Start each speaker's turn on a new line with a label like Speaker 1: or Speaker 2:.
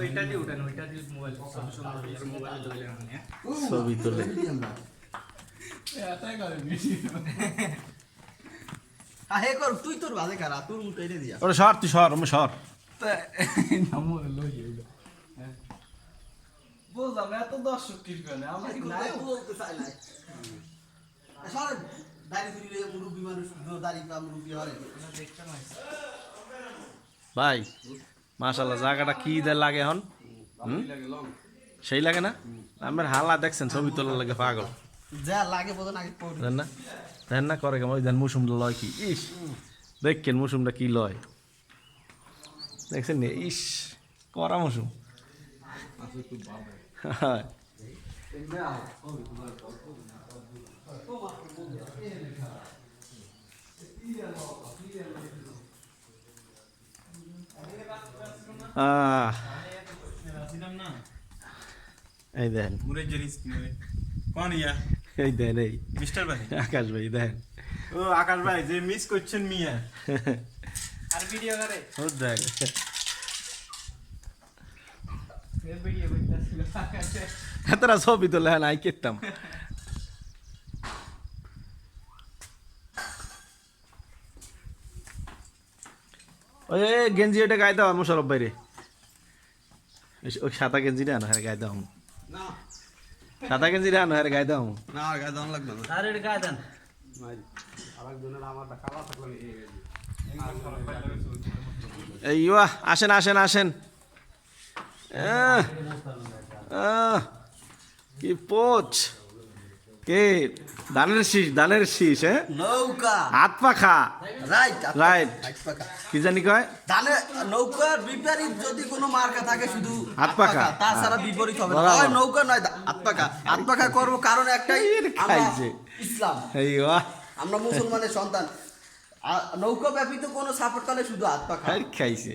Speaker 1: ওইটা দিয়ে উঠান, ওইটা দিয়ে মোবাইল মোবাইলে ধরে আনেন, হ্যাঁ?
Speaker 2: ছবি তোলে
Speaker 3: হে কর তুই তোর বাজে কারা তোর মুখ এনে দিয়া
Speaker 2: ওরে সর তুই সর আমি সর
Speaker 1: বললাম এত দর্শক কি করে আমরা কি
Speaker 3: নাই বলতে চাই নাই সরে দাড়ি ধরে মুরব্বি মানুষ দাড়ি পা মুরব্বি হরে
Speaker 1: দেখতে না
Speaker 2: ভাই মাশাআল্লাহ জায়গাটা কি দে লাগে এখন সেই লাগে না আমার হালা দেখছেন ছবি তোলার লাগে পাগল
Speaker 3: যা লাগে বোঝেন আগে পড়ি
Speaker 2: দেন না করে কেমন ওই দেন মুসুমটা লয় কি ইস দেখছেন মুসুমটা কি লয় দেখছেন নি ইস করা মুসুম হ্যাঁ এই দেন
Speaker 1: মুরে জরিস মুরে কোন ইয়া
Speaker 2: এই দেন এই
Speaker 1: মিস্টার ভাই
Speaker 2: আকাশ ভাই দেন
Speaker 1: ও আকাশ ভাই যে মিস করছেন মিয়া আর ভিডিও করে
Speaker 2: ও দেখ
Speaker 1: এর ভিডিও করতেছিল আকাশে
Speaker 2: এতটা ছবি তোলে নাই কেতাম ওই গেঞ্জি এটা গায়ে দাও মোশারফ বাইরে ওই সাদা গেঞ্জিটা আনো হ্যাঁ গায়ে দাও
Speaker 3: না
Speaker 2: সাদা গেঞ্জিটা আনো হ্যাঁ গায়ে দাও
Speaker 3: না আর গায়ে দাম লাগবে না
Speaker 1: আর এর গায়ে দেন
Speaker 3: আরেকজনের আমারটা কালা থাকলে
Speaker 2: এই আসেন আসেন আসেন কি পোচ কে ধানের শীষ হ্যাঁ
Speaker 3: নৌকা
Speaker 2: হাত পাখা
Speaker 3: রাইট
Speaker 2: রাইট কি জানি কয়
Speaker 3: তাহলে নৌকার বিপরীত যদি কোনো মার্কা থাকে শুধু
Speaker 2: হাত পাখা।
Speaker 3: তাছাড়া বিপরীত হবে না
Speaker 2: বরাবর।
Speaker 3: হয় নৌকা নয় হাত পাখা করবো কারণ একটাই আমরা
Speaker 2: খাইছে।
Speaker 3: ইসলাম
Speaker 2: এই
Speaker 3: আমরা মুসলমানের সন্তান নৌকা ব্যতীত কোনো সাপোর্ট করলে শুধু হাত পাখা
Speaker 2: খাইছে